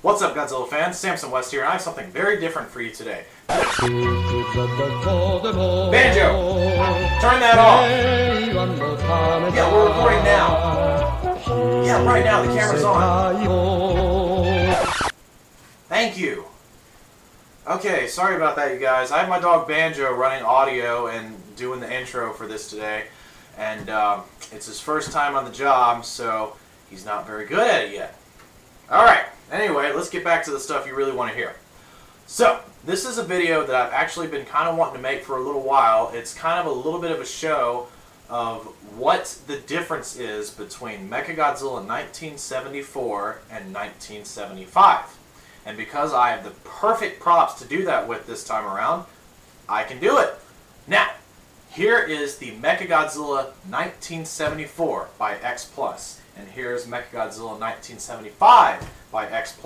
What's up, Godzilla fans? Samson West here, and I have something very different for you today. Banjo! Turn that off! Yeah, we're recording now. Yeah, right now, the camera's on. Thank you. Okay, sorry about that, you guys. I have my dog Banjo running audio and doing the intro for this today. And it's his first time on the job, so he's not very good at it yet. Alright, anyway, let's get back to the stuff you really want to hear. So, this is a video that I've actually been kind of wanting to make for a little while. It's kind of a little bit of a show of what the difference is between Mechagodzilla 1974 and 1975. And because I have the perfect props to do that with this time around, I can do it. Now, here is the Mechagodzilla 1974 by X+, and here's Mechagodzilla 1975 by X+.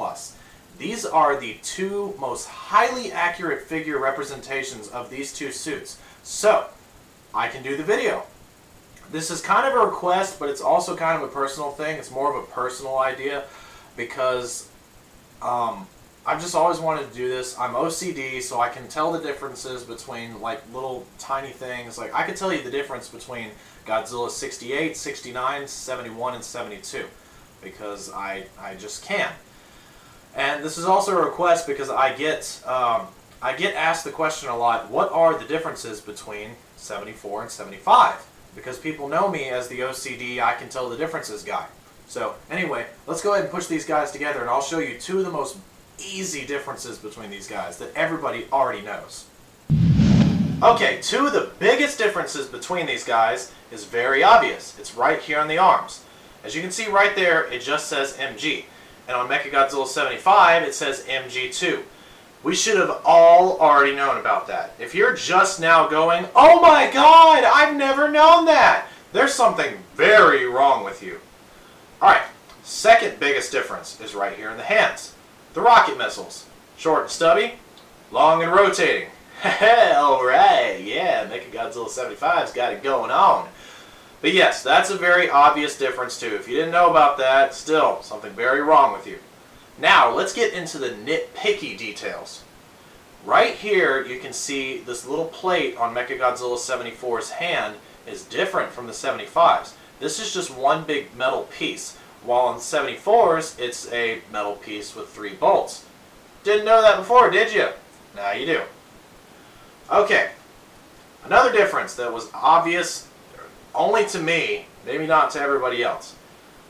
These are the two most highly accurate figure representations of these two suits. So, I can do the video. This is kind of a request, but it's also kind of a personal thing. It's more of a personal idea because I've just always wanted to do this. I'm OCD, so I can tell the differences between like little tiny things. Like I could tell you the difference between Godzilla 68, 69, 71, and 72 because I just can. And this is also a request because I get asked the question a lot, what are the differences between 74 and 75? Because people know me as the OCD, I can tell the differences guy. So anyway, let's go ahead and push these guys together and I'll show you two of the most easy differences between these guys that everybody already knows. Okay, two of the biggest differences between these guys is very obvious. It's right here on the arms. As you can see right there, it just says MG. And on Mechagodzilla 75, it says MG2. We should have all already known about that. If you're just now going, oh my god, I've never known that, there's something very wrong with you. Alright, second biggest difference is right here in the hands. The rocket missiles. Short and stubby, long and rotating. Alright, yeah, Mechagodzilla 75's got it going on. But yes, that's a very obvious difference too. If you didn't know about that, still, something very wrong with you. Now, let's get into the nitpicky details. Right here, you can see this little plate on Mechagodzilla 74's hand is different from the 75's. This is just one big metal piece. While on 74's, it's a metal piece with 3 bolts. Didn't know that before, did you? Now you do. Okay, another difference that was obvious only to me, maybe not to everybody else.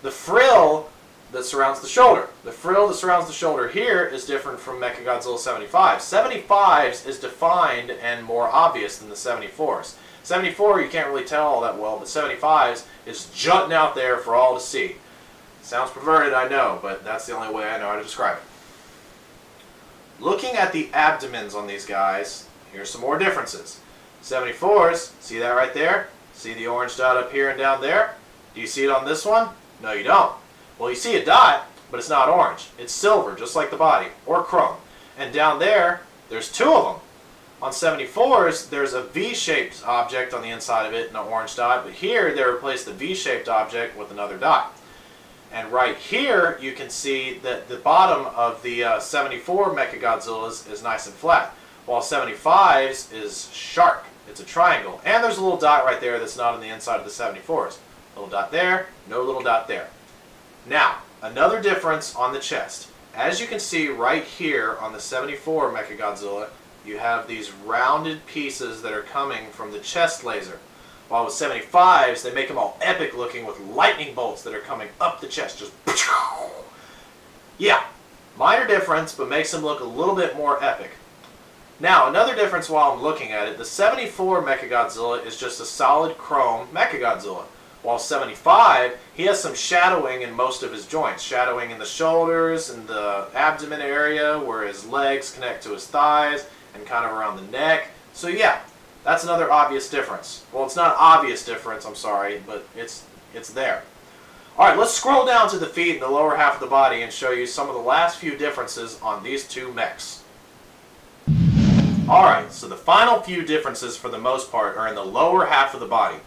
The frill that surrounds the shoulder. The frill that surrounds the shoulder here is different from Mechagodzilla 75. 75's is defined and more obvious than the 74's. 74 you can't really tell all that well, but 75's is jutting out there for all to see. Sounds perverted, I know, but that's the only way I know how to describe it. Looking at the abdomens on these guys, here's some more differences. 74's, see that right there? See the orange dot up here and down there? Do you see it on this one? No, you don't. Well, you see a dot, but it's not orange. It's silver, just like the body, or chrome. And down there, there's 2 of them. On 74's, there's a V-shaped object on the inside of it and an orange dot, but here they replaced the V-shaped object with another dot. And right here, you can see that the bottom of the 74 Mechagodzillas is nice and flat, while 75's is sharp. It's a triangle. And there's a little dot right there that's not on the inside of the 74's. Little dot there, no little dot there. Now, another difference on the chest. As you can see right here on the 74 Mechagodzilla, you have these rounded pieces that are coming from the chest laser. While with 75's, they make them all epic looking with lightning bolts that are coming up the chest. Just yeah, minor difference, but makes them look a little bit more epic. Now, another difference while I'm looking at it, the 74 Mechagodzilla is just a solid chrome Mechagodzilla. While 75, he has some shadowing in most of his joints. Shadowing in the shoulders and the abdomen area where his legs connect to his thighs and kind of around the neck. So yeah, that's another obvious difference. Well, it's not an obvious difference, I'm sorry, but it's there. Alright, let's scroll down to the feet and the lower half of the body and show you some of the last few differences on these two mechs. Alright, so the final few differences for the most part are in the lower half of the body.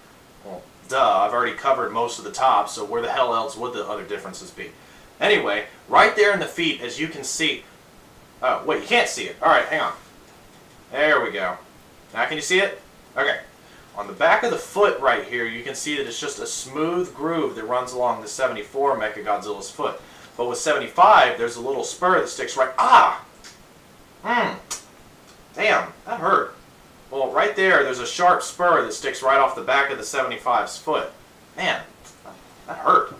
Well, duh, I've already covered most of the top, so where the hell else would the other differences be? Anyway, right there in the feet, as you can see... Oh, wait, you can't see it. Alright, hang on. There we go. Now can you see it? Okay. On the back of the foot right here, you can see that it's just a smooth groove that runs along the 74 Mechagodzilla's foot. But with 75, there's a little spur that sticks right... Ah! Damn, that hurt. Well, right there's a sharp spur that sticks right off the back of the 75's foot. Man, that hurt.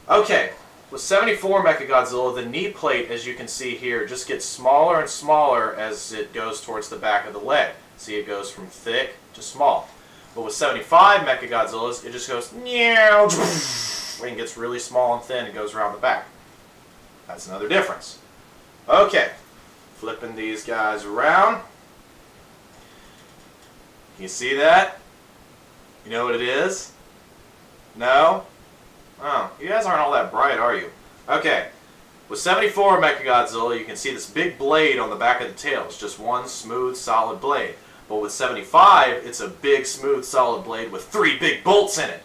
Okay, with 74 Mechagodzilla, the knee plate, as you can see here, just gets smaller and smaller as it goes towards the back of the leg. See, it goes from thick to small. But with 75 Mechagodzillas, it just goes meow, and gets really small and thin and goes around the back. That's another difference. Okay, flipping these guys around. Can you see that? You know what it is? No? Oh, you guys aren't all that bright, are you? Okay, with 74 Mechagodzilla, you can see this big blade on the back of the tail. It's just one smooth, solid blade. But with 75, it's a big, smooth, solid blade with 3 big bolts in it.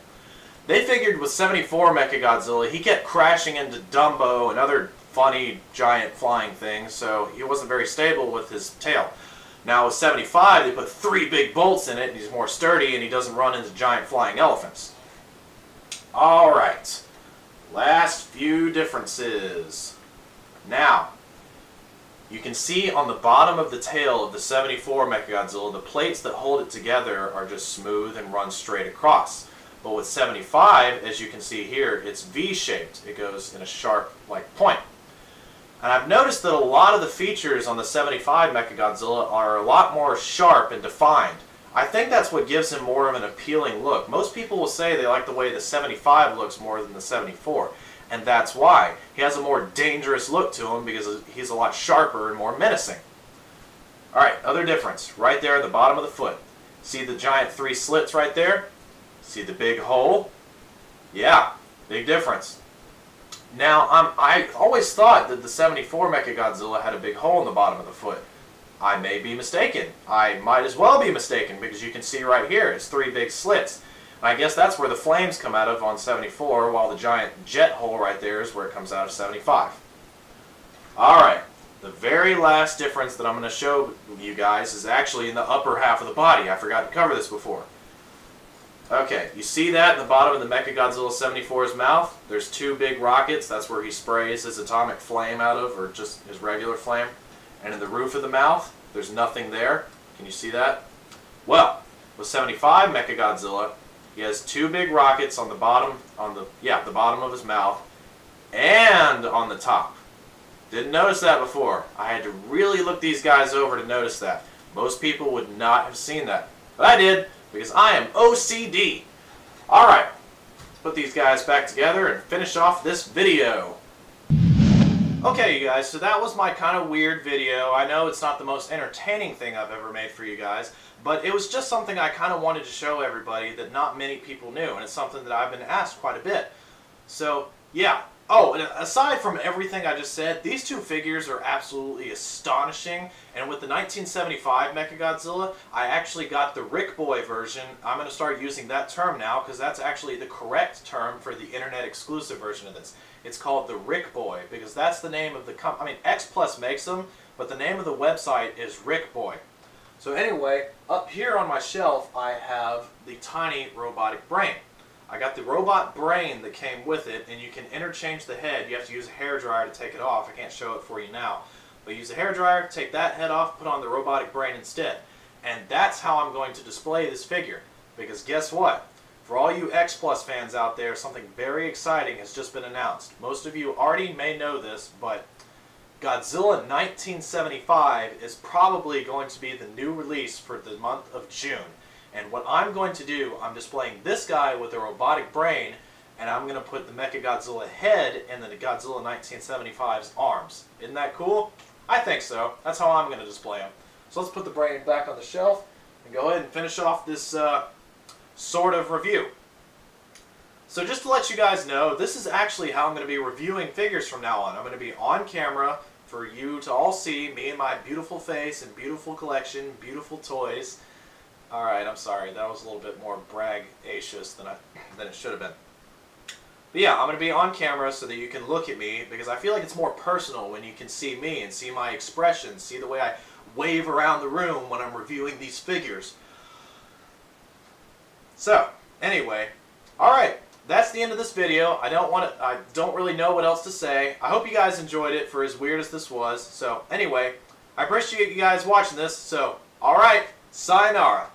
They figured with 74 Mechagodzilla, he kept crashing into Dumbo and other funny, giant flying things, so he wasn't very stable with his tail. Now with 75, they put 3 big bolts in it, and he's more sturdy, and he doesn't run into giant flying elephants. Alright, last few differences. Now, you can see on the bottom of the tail of the 74 Mechagodzilla, the plates that hold it together are just smooth and run straight across. But with 75, as you can see here, it's V-shaped. It goes in a sharp, point. And I've noticed that a lot of the features on the 75 Mechagodzilla are a lot more sharp and defined. I think that's what gives him more of an appealing look. Most people will say they like the way the 75 looks more than the 74. And that's why. He has a more dangerous look to him because he's a lot sharper and more menacing. Alright, other difference. Right there at the bottom of the foot. See the giant 3 slits right there? See the big hole? Yeah, big difference. Now, I always thought that the 74 Mechagodzilla had a big hole in the bottom of the foot. I may be mistaken. I might as well be mistaken because you can see right here, it's 3 big slits. And I guess that's where the flames come out of on 74, while the giant jet hole right there is where it comes out of 75. Alright, the very last difference that I'm going to show you guys is actually in the upper half of the body. I forgot to cover this before. Okay, you see that in the bottom of the Mechagodzilla 74's mouth? There's 2 big rockets. That's where he sprays his atomic flame out of, or just his regular flame. And in the roof of the mouth, there's nothing there. Can you see that? Well, with 75 Mechagodzilla, he has 2 big rockets on the bottom, the bottom of his mouth, and on the top. Didn't notice that before. I had to really look these guys over to notice that. Most people would not have seen that. But I did, because I am OCD. Alright, let's put these guys back together and finish off this video. Okay, you guys, so that was my kind of weird video. I know it's not the most entertaining thing I've ever made for you guys, but it was just something I kind of wanted to show everybody that not many people knew, and it's something that I've been asked quite a bit. So, yeah. Oh, and aside from everything I just said, these 2 figures are absolutely astonishing, and with the 1975 Mechagodzilla, I actually got the Rick Boy version. I'm going to start using that term now, because that's actually the correct term for the internet exclusive version of this. It's called the Rick Boy, because that's the name of the company. I mean, X Plus makes them, but the name of the website is Rick Boy. So anyway, up here on my shelf, I have the tiny robotic brain. I got the robot brain that came with it, and you can interchange the head. You have to use a hairdryer to take it off. I can't show it for you now. But use a hairdryer, take that head off, put on the robotic brain instead. And that's how I'm going to display this figure. Because guess what? For all you X Plus fans out there, something very exciting has just been announced. Most of you already may know this, but Godzilla 1975 is probably going to be the new release for the month of June. And what I'm going to do, I'm displaying this guy with a robotic brain, and I'm going to put the Mechagodzilla head in the Godzilla 1975's arms. Isn't that cool? I think so. That's how I'm going to display him. So let's put the brain back on the shelf and go ahead and finish off this sort of review. So just to let you guys know, this is actually how I'm going to be reviewing figures from now on. I'm going to be on camera for you to all see me and my beautiful face and beautiful collection, beautiful toys. Alright, I'm sorry. That was a little bit more braggacious than it should have been. But yeah, I'm going to be on camera so that you can look at me, because I feel like it's more personal when you can see me and see my expressions, see the way I wave around the room when I'm reviewing these figures. So, anyway, alright, that's the end of this video. I don't really know what else to say. I hope you guys enjoyed it, for as weird as this was. So, anyway, I appreciate you guys watching this. So, alright, sayonara.